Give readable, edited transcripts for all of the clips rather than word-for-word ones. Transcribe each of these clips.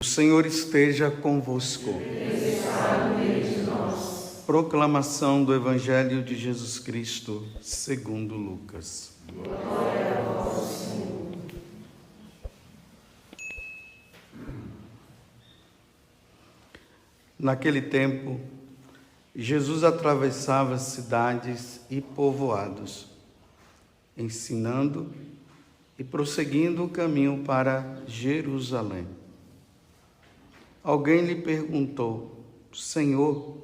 Senhor esteja convosco. Proclamação do Evangelho de Jesus Cristo, segundo Lucas. Glória a vós, Senhor. Naquele tempo, Jesus atravessava cidades e povoados, ensinando e prosseguindo o caminho para Jerusalém. Alguém lhe perguntou: Senhor,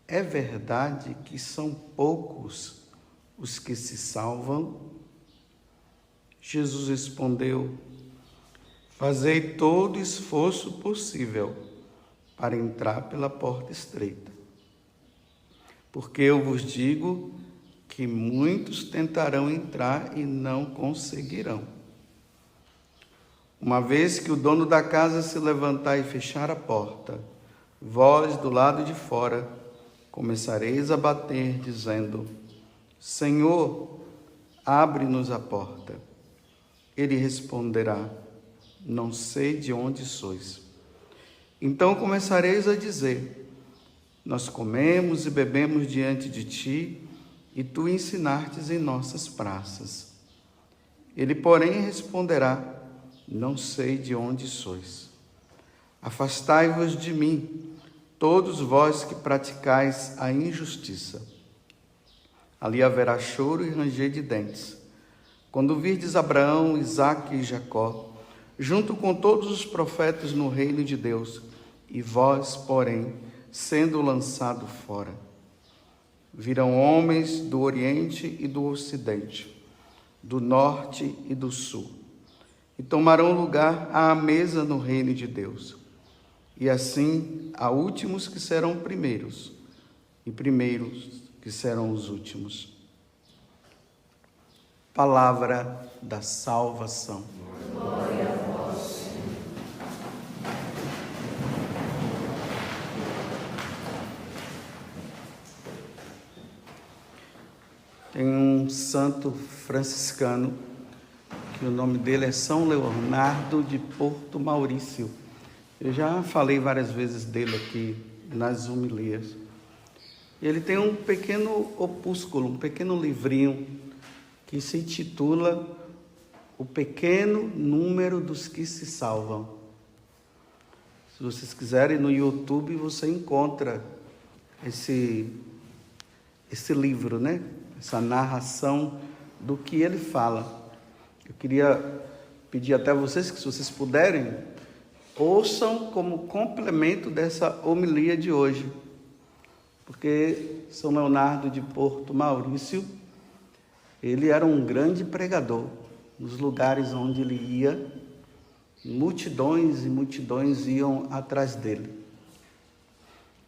é verdade que são poucos os que se salvam? Jesus respondeu: Fazei todo o esforço possível para entrar pela porta estreita. Porque eu vos digo que muitos tentarão entrar e não conseguirão. Uma vez que o dono da casa se levantar e fechar a porta, vós do lado de fora começareis a bater, dizendo: Senhor, abre-nos a porta. Ele responderá: Não sei de onde sois. Então começareis a dizer: Nós comemos e bebemos diante de ti, e tu ensinastes em nossas praças. Ele, porém, responderá: Não sei de onde sois. Afastai-vos de mim, todos vós que praticais a injustiça. Ali haverá choro e ranger de dentes, quando virdes Abraão, Isaque e Jacó, junto com todos os profetas no reino de Deus, e vós, porém, sendo lançado fora. Virão homens do Oriente e do Ocidente, do Norte e do Sul, e tomarão lugar à mesa no reino de Deus. E assim há últimos que serão primeiros, e primeiros que serão os últimos. Palavra da salvação. Glória a vós, Senhor. Tem um santo franciscano, que o nome dele é São Leonardo de Porto Maurício. Eu já falei várias vezes dele aqui nas homilias. Ele tem um pequeno opúsculo, um pequeno livrinho, que se intitula O Pequeno Número dos que se Salvam. Se vocês quiserem, no YouTube você encontra esse livro, né? Essa narração do que ele fala. Eu queria pedir até vocês que, se vocês puderem, ouçam como complemento dessa homilia de hoje. Porque São Leonardo de Porto Maurício, ele era um grande pregador. Nos lugares onde ele ia, multidões e multidões iam atrás dele.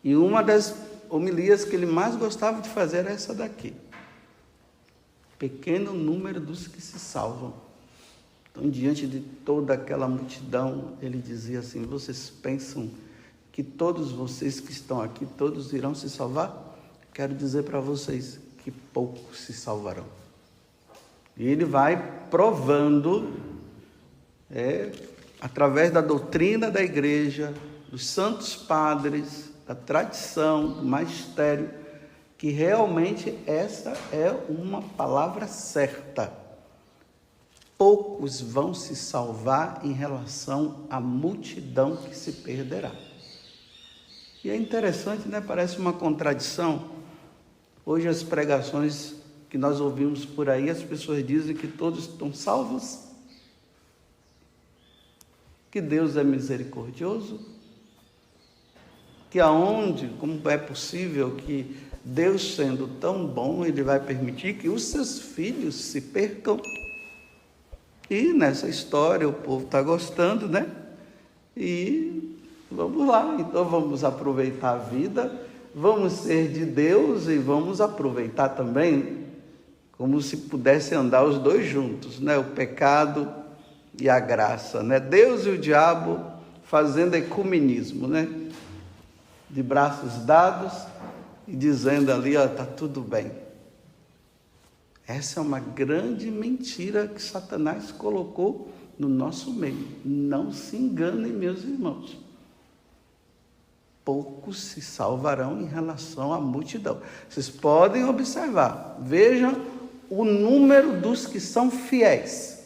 E uma das homilias que ele mais gostava de fazer era essa daqui: pequeno número dos que se salvam. Então, diante de toda aquela multidão, ele dizia assim: vocês pensam que todos vocês que estão aqui, todos irão se salvar? Quero dizer para vocês que poucos se salvarão. E ele vai provando, através da doutrina da igreja, dos santos padres, da tradição, do magistério, que realmente essa é uma palavra certa. Poucos vão se salvar em relação à multidão que se perderá. E é interessante, né? Parece uma contradição. Hoje as pregações que nós ouvimos por aí, as pessoas dizem que todos estão salvos, que Deus é misericordioso, que como é possível que Deus, sendo tão bom, Ele vai permitir que os seus filhos se percam. E nessa história o povo está gostando, né? E vamos lá, então vamos aproveitar a vida, vamos ser de Deus e vamos aproveitar também, como se pudessem andar os dois juntos, né? O pecado e a graça, né? Deus e o diabo fazendo ecumenismo, né? De braços dados e dizendo ali, ó, tá tudo bem. Essa é uma grande mentira que Satanás colocou no nosso meio. Não se enganem, meus irmãos. Poucos se salvarão em relação à multidão. Vocês podem observar, vejam o número dos que são fiéis.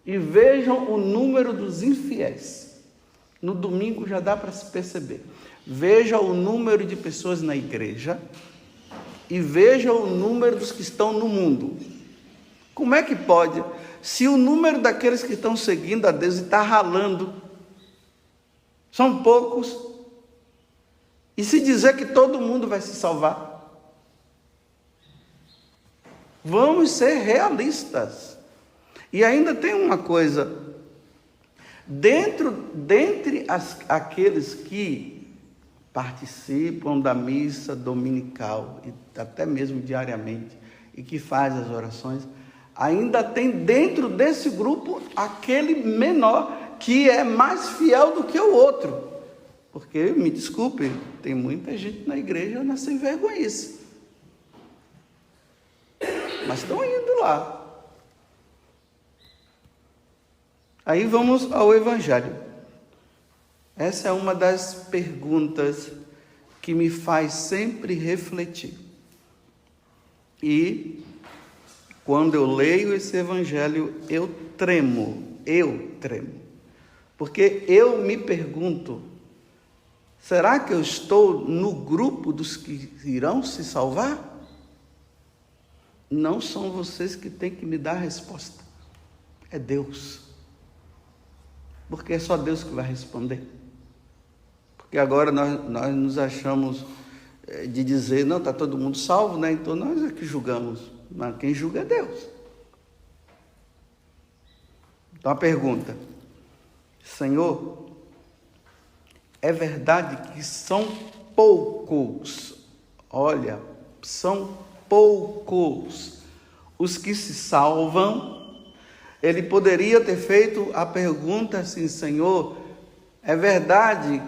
E vejam o número dos infiéis. No domingo já dá para se perceber. Veja o número de pessoas na igreja e veja o número dos que estão no mundo. Como é que pode, se o número daqueles que estão seguindo a Deus e está ralando, são poucos, e se dizer que todo mundo vai se salvar? Vamos ser realistas. E ainda tem uma coisa, dentre aqueles que participam da missa dominical, e até mesmo diariamente, e que faz as orações, ainda tem dentro desse grupo aquele menor, que é mais fiel do que o outro. Porque, me desculpe, tem muita gente na igreja na sem vergonhice. Mas estão indo lá. Aí vamos ao Evangelho. Essa é uma das perguntas que me faz sempre refletir. E quando eu leio esse Evangelho, eu tremo. Porque eu me pergunto, será que eu estou no grupo dos que irão se salvar? Não são vocês que têm que me dar a resposta, é Deus. Porque é só Deus que vai responder. Porque agora nós nos achamos de dizer, não, está todo mundo salvo, né? Então nós é que julgamos, mas quem julga é Deus. Então a pergunta, Senhor, é verdade que são poucos, olha, são poucos os que se salvam? Ele poderia ter feito a pergunta assim, Senhor, é verdade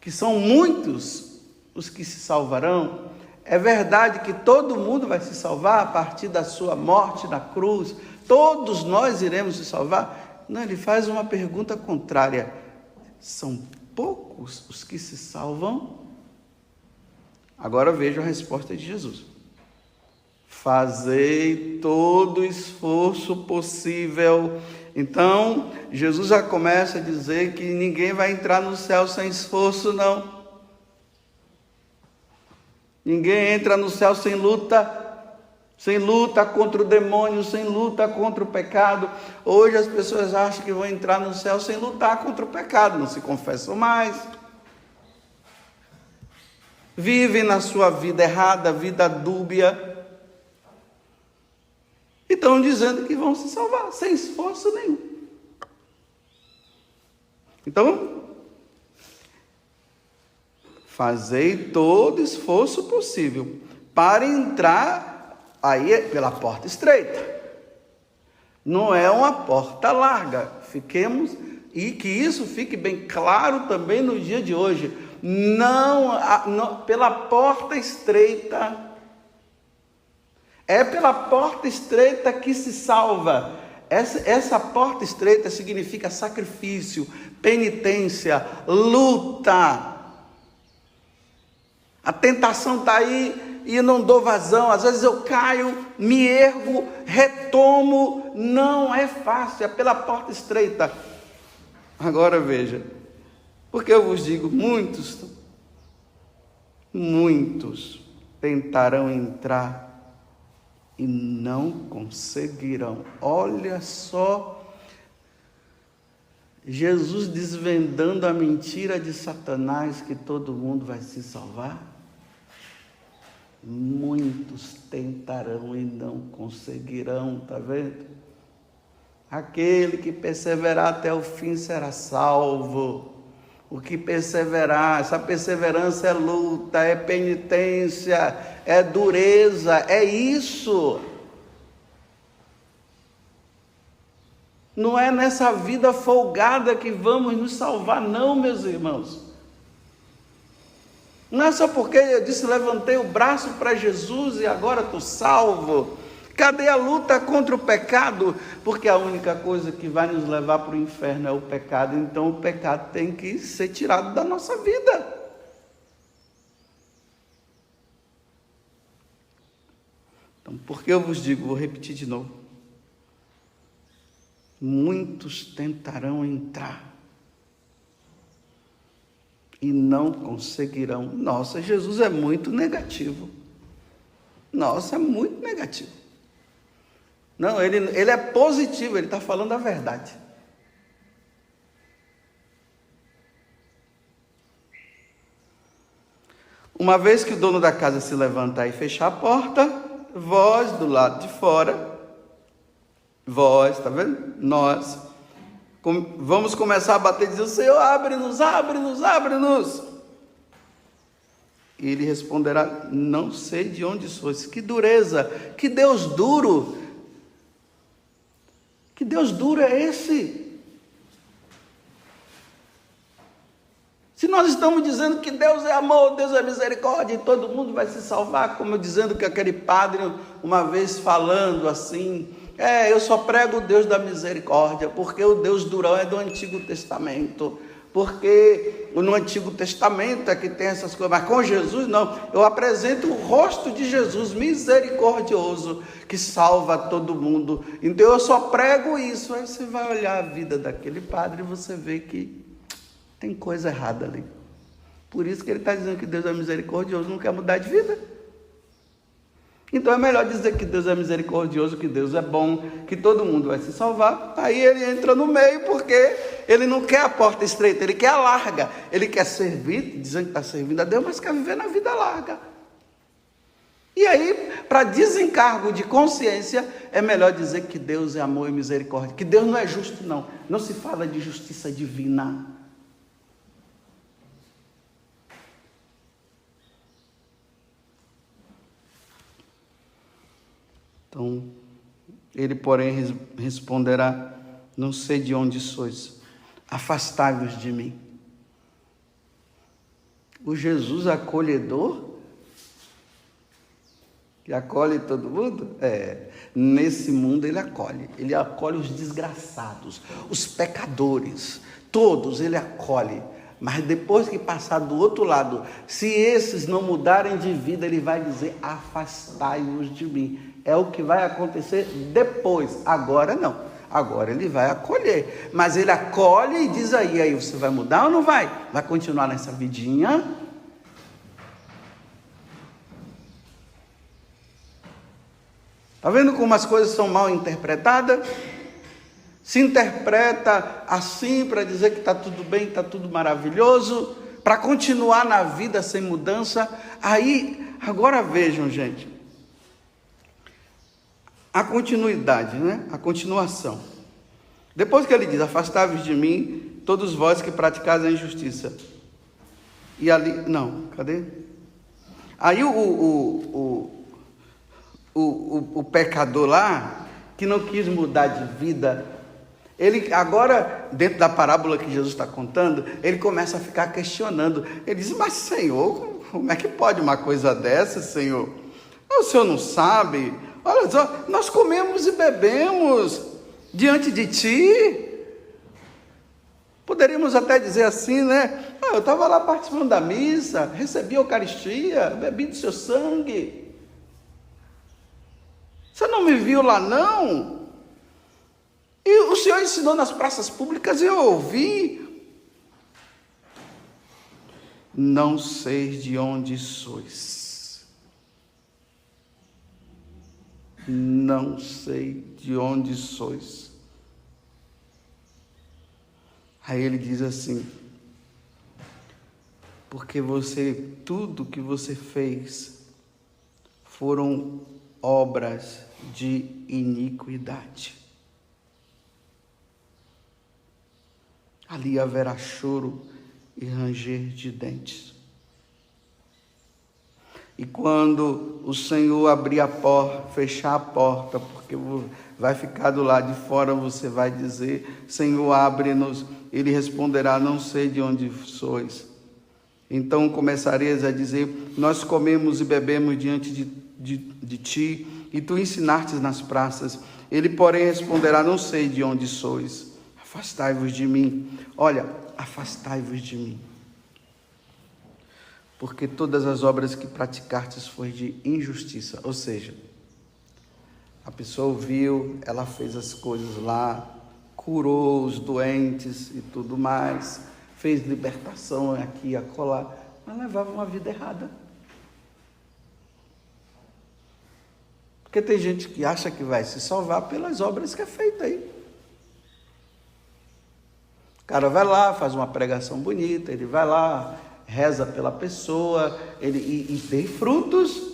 que são muitos os que se salvarão? É verdade que todo mundo vai se salvar a partir da sua morte na cruz? Todos nós iremos se salvar? Não, ele faz uma pergunta contrária. São poucos os que se salvam? Agora veja a resposta de Jesus. Fazei todo o esforço possível. Então, Jesus já começa a dizer que ninguém vai entrar no céu sem esforço, não. Ninguém entra no céu sem luta contra o demônio, sem luta contra o pecado. Hoje as pessoas acham que vão entrar no céu sem lutar contra o pecado, não se confessam mais. Vivem na sua vida errada, vida dúbia. E estão dizendo que vão se salvar, sem esforço nenhum. Então, fazei todo esforço possível para entrar aí pela porta estreita. Não é uma porta larga. Fiquemos, e que isso fique bem claro também no dia de hoje. Não pela porta estreita. É pela porta estreita que se salva. Essa porta estreita significa sacrifício, penitência, luta. A tentação está aí e eu não dou vazão. Às vezes eu caio, me ergo, retomo. Não é fácil, é pela porta estreita. Agora veja, porque eu vos digo, muitos tentarão entrar e não conseguirão. Olha só, Jesus desvendando a mentira de Satanás que todo mundo vai se salvar. Muitos tentarão e não conseguirão, está vendo? Aquele que perseverar até o fim será salvo. O que perseverar, essa perseverança é luta, é penitência, é dureza, é isso. Não é nessa vida folgada que vamos nos salvar, não, meus irmãos. Não é só porque eu disse, levantei o braço para Jesus e agora estou salvo. Cadê a luta contra o pecado? Porque a única coisa que vai nos levar para o inferno é o pecado. Então o pecado tem que ser tirado da nossa vida. Então, por que eu vos digo, vou repetir de novo. Muitos tentarão entrar e não conseguirão. Nossa, Jesus é muito negativo. Nossa, é muito negativo. Não, ele é positivo, ele está falando a verdade. Uma vez que o dono da casa se levantar e fechar a porta, vós do lado de fora, vós, está vendo? Nós, vamos começar a bater e dizer, Senhor, abre-nos, abre-nos, abre-nos. E ele responderá, não sei de onde sois. Que dureza, que Deus duro. Que Deus duro é esse? Se nós estamos dizendo que Deus é amor, Deus é misericórdia, e todo mundo vai se salvar, como eu dizendo que aquele padre, uma vez falando assim, eu só prego o Deus da misericórdia, porque o Deus durão é do Antigo Testamento, porque no Antigo Testamento é que tem essas coisas, mas com Jesus não, eu apresento o rosto de Jesus misericordioso, que salva todo mundo, então eu só prego isso. Aí você vai olhar a vida daquele padre e você vê que tem coisa errada ali, por isso que ele está dizendo que Deus é misericordioso, não quer mudar de vida. Então é melhor dizer que Deus é misericordioso, que Deus é bom, que todo mundo vai se salvar. Aí ele entra no meio, porque ele não quer a porta estreita, ele quer a larga. Ele quer servir, dizendo que está servindo a Deus, mas quer viver na vida larga. E aí, para desencargo de consciência, é melhor dizer que Deus é amor e misericórdia. Que Deus não é justo, não. Não se fala de justiça divina. Então, ele, porém, responderá, não sei de onde sois, afastai-vos de mim. O Jesus acolhedor, que acolhe todo mundo, nesse mundo ele acolhe os desgraçados, os pecadores, todos ele acolhe. Mas depois que passar do outro lado, se esses não mudarem de vida, ele vai dizer, afastai-vos de mim. É o que vai acontecer depois, agora não. Agora ele vai acolher, mas ele acolhe e diz aí você vai mudar ou não vai? Vai continuar nessa vidinha? Está vendo como as coisas são mal interpretadas? Se interpreta assim para dizer que está tudo bem, está tudo maravilhoso, para continuar na vida sem mudança. Aí, agora vejam, gente, a continuidade, né? A continuação. Depois que ele diz, afastai-vos de mim, todos vós que praticais a injustiça. E ali, não, cadê? Aí o pecador lá, que não quis mudar de vida, ele agora, dentro da parábola que Jesus está contando, ele começa a ficar questionando. Ele diz, mas Senhor, como é que pode uma coisa dessa, Senhor? O Senhor não sabe? Olha só, nós comemos e bebemos diante de Ti. Poderíamos até dizer assim, né? Eu estava lá participando da missa, recebi a Eucaristia, bebi do Seu sangue. Você não me viu lá, não? E o Senhor ensinou nas praças públicas e eu ouvi. Não sei de onde sois. Não sei de onde sois. Aí ele diz assim, porque tudo que você fez foram obras de iniquidade. Ali haverá choro e ranger de dentes. E quando o Senhor abrir a porta, fechar a porta, porque vai ficar do lado de fora, você vai dizer, Senhor, abre-nos. Ele responderá, não sei de onde sois. Então começareis a dizer, nós comemos e bebemos diante de Ti, e tu ensinastes nas praças. Ele, porém, responderá: não sei de onde sois. Afastai-vos de mim. Olha, afastai-vos de mim. Porque todas as obras que praticastes foi de injustiça. Ou seja, a pessoa ouviu, ela fez as coisas lá, curou os doentes e tudo mais, fez libertação aqui e acolá, mas levava uma vida errada. Porque tem gente que acha que vai se salvar pelas obras que é feita aí. O cara vai lá, faz uma pregação bonita, ele vai lá, reza pela pessoa, e tem frutos,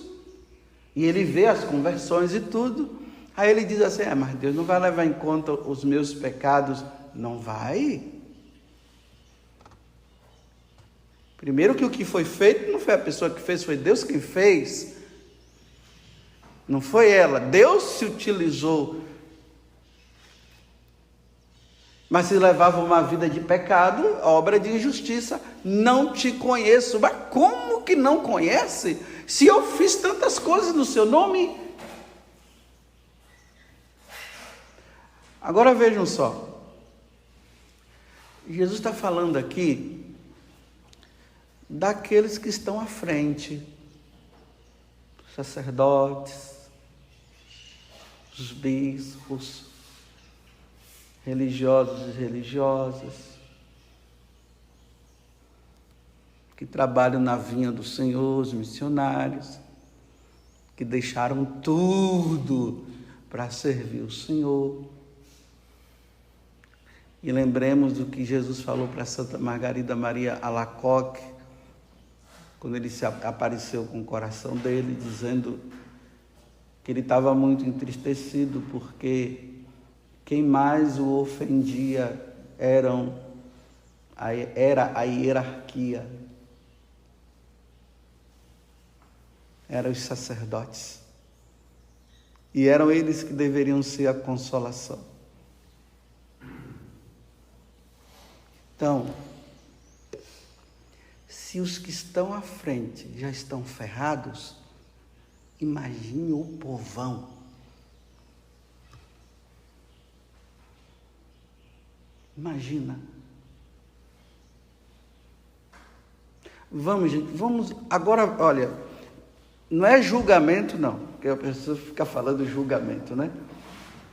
e ele vê as conversões e tudo. Aí ele diz assim: mas Deus não vai levar em conta os meus pecados? Não vai. Primeiro que o que foi feito não foi a pessoa que fez, foi Deus quem fez. Não foi ela. Deus se utilizou. Mas se levava uma vida de pecado, obra de injustiça. Não te conheço. Mas como que não conhece? Se eu fiz tantas coisas no seu nome. Agora vejam só. Jesus está falando aqui daqueles que estão à frente. Sacerdotes, os bispos, religiosos e religiosas, que trabalham na vinha do Senhor, os missionários, que deixaram tudo para servir o Senhor. E lembremos do que Jesus falou para Santa Margarida Maria Alacoque, quando ele se apareceu com o coração dele, dizendo que ele estava muito entristecido, porque quem mais o ofendia era a hierarquia, eram os sacerdotes, e eram eles que deveriam ser a consolação. Então, se os que estão à frente já estão ferrados, imagine o povão. Imagina. Vamos, gente, vamos agora, olha, não é julgamento não, porque a pessoa fica falando julgamento, né?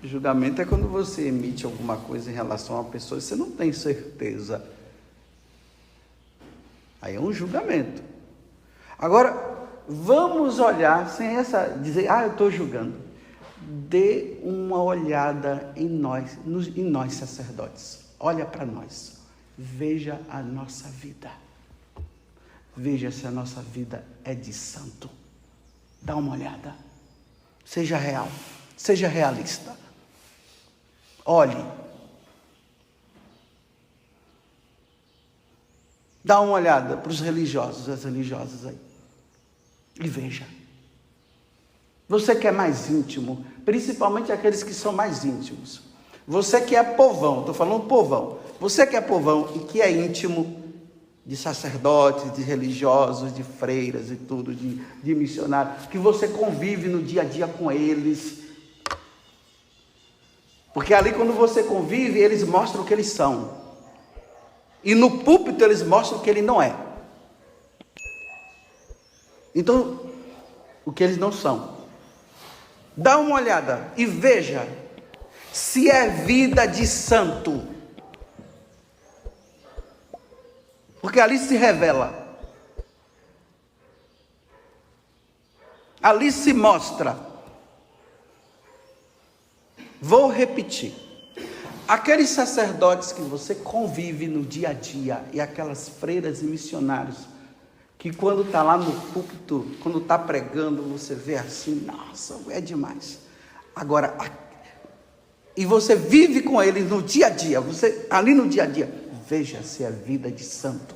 Julgamento é quando você emite alguma coisa em relação a uma pessoa e você não tem certeza. Aí é um julgamento. Agora, vamos olhar sem dizer, eu estou julgando. Dê uma olhada em nós sacerdotes. Olha para nós. Veja a nossa vida. Veja se a nossa vida é de santo. Dá uma olhada. Seja real. Seja realista. Olhe. Dá uma olhada para os religiosos, as religiosas aí. E veja. Você que é mais íntimo, principalmente aqueles que são mais íntimos. Você que é povão, estou falando povão. Você que é povão e que é íntimo de sacerdotes, de religiosos, de freiras e tudo, de missionários, que você convive no dia a dia com eles. Porque ali quando você convive, eles mostram o que eles são. E no púlpito eles mostram o que ele não é. Então, o que eles não são. Dá uma olhada e veja se é vida de santo. Porque ali se revela. Ali se mostra. Vou repetir. Aqueles sacerdotes que você convive no dia a dia e aquelas freiras e missionários que quando está lá no púlpito, quando está pregando, você vê assim, nossa, é demais. Agora, e você vive com eles no dia a dia, você ali no dia a dia, veja se é vida de santo.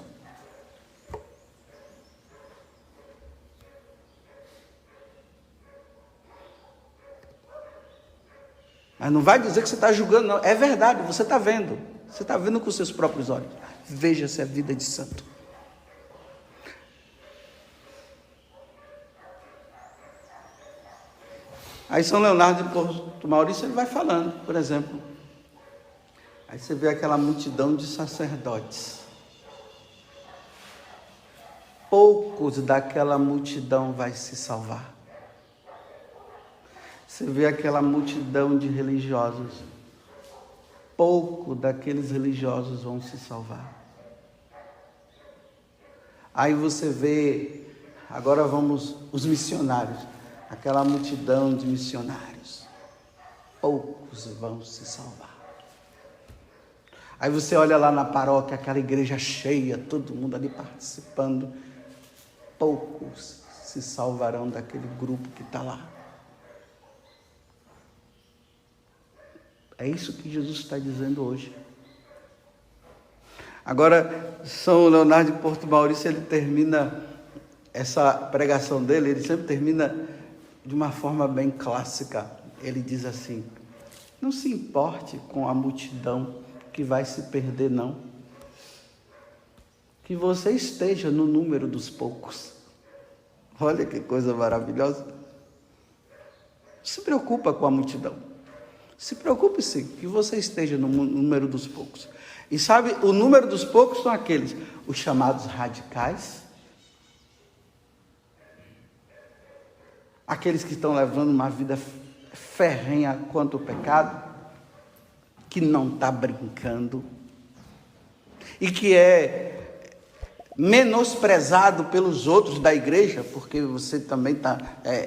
Mas não vai dizer que você está julgando, não. É verdade, você está vendo. Você está vendo com os seus próprios olhos. Veja se é vida de santo. Aí São Leonardo de Porto Maurício, ele vai falando, por exemplo. Aí você vê aquela multidão de sacerdotes. Poucos daquela multidão vai se salvar. Você vê aquela multidão de religiosos. Pouco daqueles religiosos vão se salvar. Aí você vê, agora vamos, os missionários. Aquela multidão de missionários. Poucos vão se salvar. Aí você olha lá na paróquia, aquela igreja cheia, todo mundo ali participando. Poucos se salvarão daquele grupo que está lá. É isso que Jesus está dizendo hoje. Agora, São Leonardo de Porto Maurício, ele termina essa pregação dele, ele sempre termina de uma forma bem clássica. Ele diz assim: não se importe com a multidão que vai se perder, não. Que você esteja no número dos poucos. Olha que coisa maravilhosa. Não se preocupa com a multidão. Se preocupe sim, que você esteja no número dos poucos. E sabe, o número dos poucos são aqueles, os chamados radicais, aqueles que estão levando uma vida ferrenha quanto ao pecado, que não está brincando, e que é menosprezado pelos outros da igreja, porque você também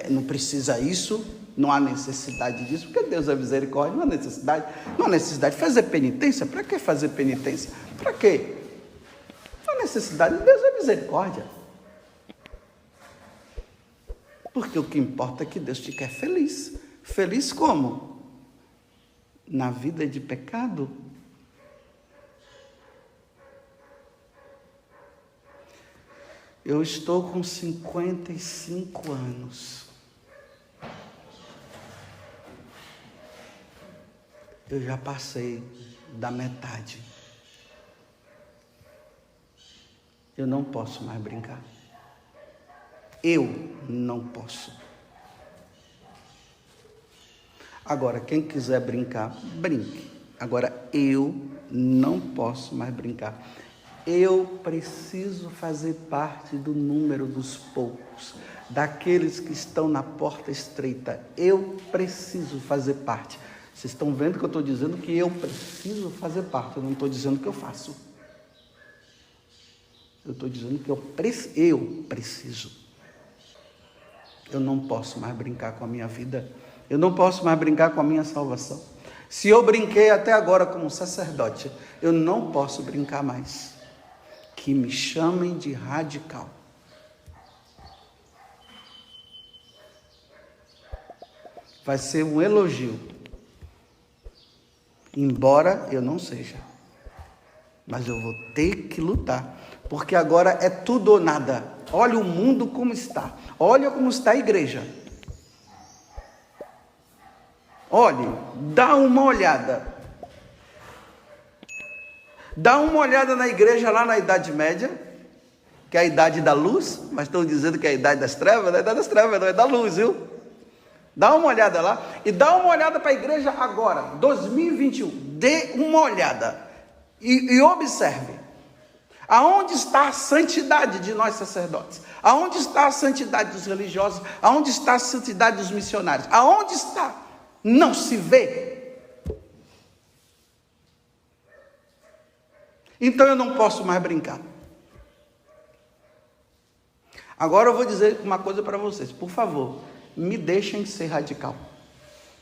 não precisa isso, não há necessidade disso, porque Deus é misericórdia, não há necessidade de fazer penitência. Para que fazer penitência? Para quê? Não há necessidade, Deus é misericórdia. Porque o que importa é que Deus te quer feliz. Feliz como? Na vida de pecado. Eu estou com 55 anos. Eu já passei da metade. Eu não posso mais brincar. Eu não posso. Agora, quem quiser brincar, brinque. Agora, eu não posso mais brincar. Eu preciso fazer parte do número dos poucos, daqueles que estão na porta estreita. Eu preciso fazer parte. Vocês estão vendo que eu estou dizendo que eu preciso fazer parte, eu não estou dizendo que eu faço. Eu estou dizendo que eu preciso. Eu não posso mais brincar com a minha vida. Eu não posso mais brincar com a minha salvação. Se eu brinquei até agora como sacerdote, eu não posso brincar mais. Que me chamem de radical. Vai ser um elogio. Embora eu não seja. Mas eu vou ter que lutar. Porque agora é tudo ou nada. Olha o mundo como está. Olha como está a igreja. Olhe, dá uma olhada. Dá uma olhada na igreja lá na Idade Média, que é a idade da luz, mas estão dizendo que é a idade das trevas, não é a idade das trevas, não é da luz, viu? Dá uma olhada lá e dá uma olhada para a igreja agora, 2021. Dê uma olhada e observe. Aonde está a santidade de nós sacerdotes? Aonde está a santidade dos religiosos? Aonde está a santidade dos missionários? Aonde está? Não se vê. Então eu não posso mais brincar. Agora eu vou dizer uma coisa para vocês. Por favor, me deixem ser radical.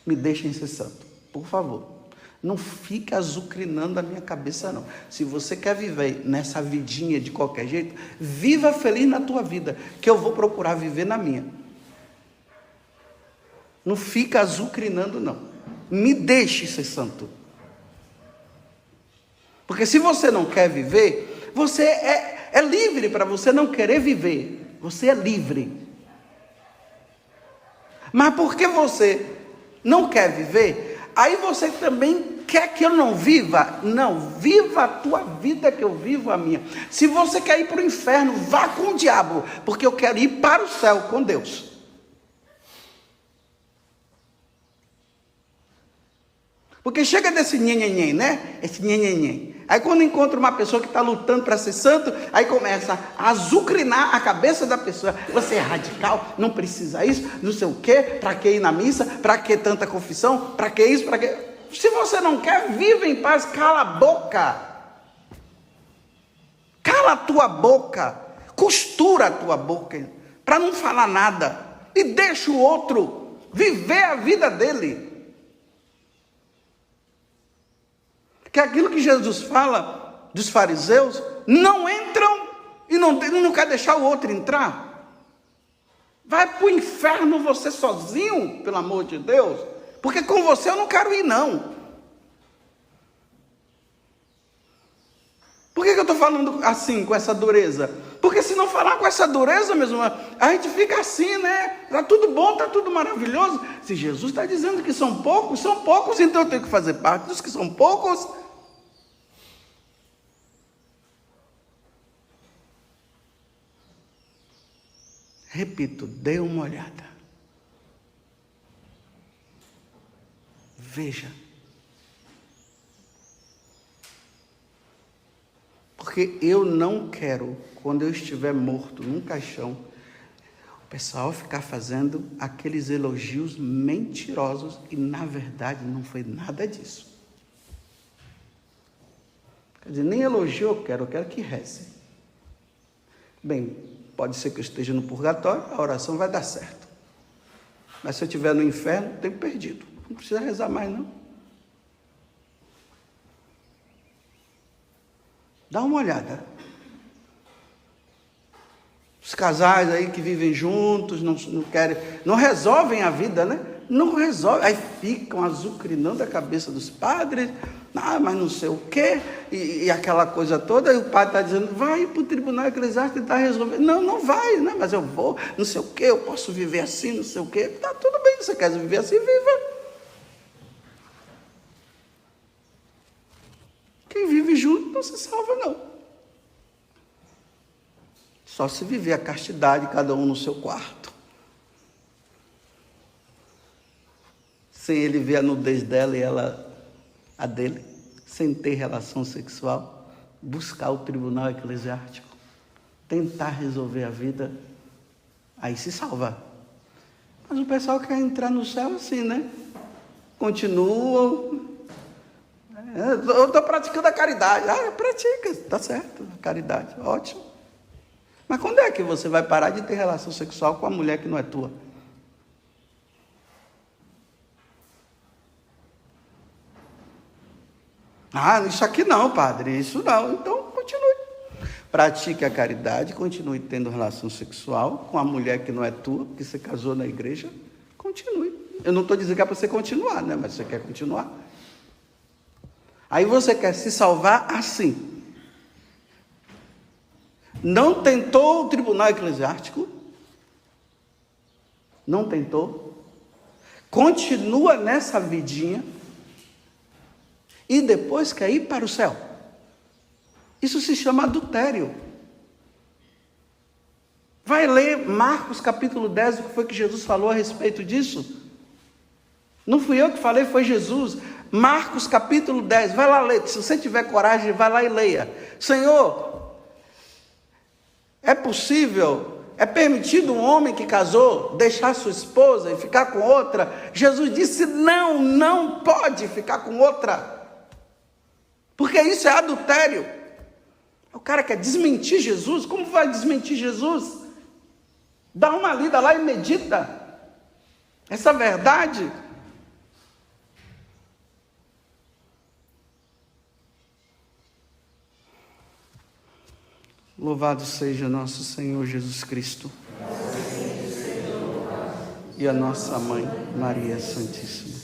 Me deixem ser santo. Por favor. Não fique azucrinando a minha cabeça, não. Se você quer viver nessa vidinha de qualquer jeito, viva feliz na tua vida, que eu vou procurar viver na minha. Não fica azucrinando, não. Me deixe ser santo. Porque se você não quer viver, você é livre para você não querer viver. Você é livre. Mas porque você não quer viver, aí você também quer que eu não viva? Não, viva a tua vida que eu vivo a minha. Se você quer ir para o inferno, vá com o diabo, porque eu quero ir para o céu com Deus. Porque chega desse nhenhenhen, né? Esse nhenhenhen. Aí quando encontra uma pessoa que está lutando para ser santo, aí começa a azucrinar a cabeça da pessoa. Você é radical, não precisa isso, não sei o quê, para que ir na missa, para que tanta confissão, para que isso, para que... Se você não quer, viva em paz, cala a boca. Cala a tua boca, costura a tua boca, para não falar nada. E deixa o outro viver a vida dele. Que aquilo que Jesus fala dos fariseus, não entram e não quer deixar o outro entrar. Vai para o inferno você sozinho, pelo amor de Deus, porque com você eu não quero ir não. Por que eu estou falando assim, com essa dureza? Porque se não falar com essa dureza, meu irmão, a gente fica assim, né? Está tudo bom, está tudo maravilhoso. Se Jesus está dizendo que são poucos, então eu tenho que fazer parte dos que são poucos. Repito, dê uma olhada. Veja. Porque eu não quero, quando eu estiver morto num caixão, o pessoal ficar fazendo aqueles elogios mentirosos e, na verdade, não foi nada disso. Quer dizer, nem elogio eu quero que reze. Bem, pode ser que eu esteja no purgatório, a oração vai dar certo. Mas se eu estiver no inferno, tenho perdido. Não precisa rezar mais, não. Dá uma olhada. Os casais aí que vivem juntos, não querem, não resolvem a vida, né? Não resolvem. Aí ficam azucrinando a cabeça dos padres. Mas não sei o quê, e aquela coisa toda, e o padre está dizendo, vai para o tribunal eclesiástico tentar resolver. Não vai, né? Mas eu vou, não sei o quê, eu posso viver assim, não sei o quê. Tá tudo bem, você quer viver assim, viva. Quem vive junto não se salva, não. Só se viver a castidade, cada um no seu quarto. Sem ele ver a nudez dela e ela a dele, sem ter relação sexual, buscar o tribunal eclesiástico, tentar resolver a vida, aí se salva. Mas o pessoal quer entrar no céu assim, né? Continuam. Eu estou praticando a caridade. Pratica, está certo, a caridade, ótimo. Mas quando é que você vai parar de ter relação sexual com a mulher que não é tua? Isso aqui não, padre, isso não. Então, continue. Pratique a caridade, continue tendo relação sexual com a mulher que não é tua, que você casou na igreja. Continue. Eu não estou dizendo que é para você continuar, né? Mas você quer continuar. Aí você quer se salvar assim. Não tentou o tribunal eclesiástico? Não tentou? Continua nessa vidinha e depois quer ir para o céu. Isso se chama adultério. Vai ler Marcos capítulo 10, o que foi que Jesus falou a respeito disso? Não fui eu que falei, foi Jesus. Marcos capítulo 10, vai lá ler. Se você tiver coragem, vai lá e leia. Senhor, é possível, é permitido um homem que casou deixar sua esposa e ficar com outra? Jesus disse, não pode ficar com outra. Porque isso é adultério. O cara quer desmentir Jesus. Como vai desmentir Jesus? Dá uma lida lá e medita essa verdade. Louvado seja nosso Senhor Jesus Cristo e a nossa Mãe Maria Santíssima.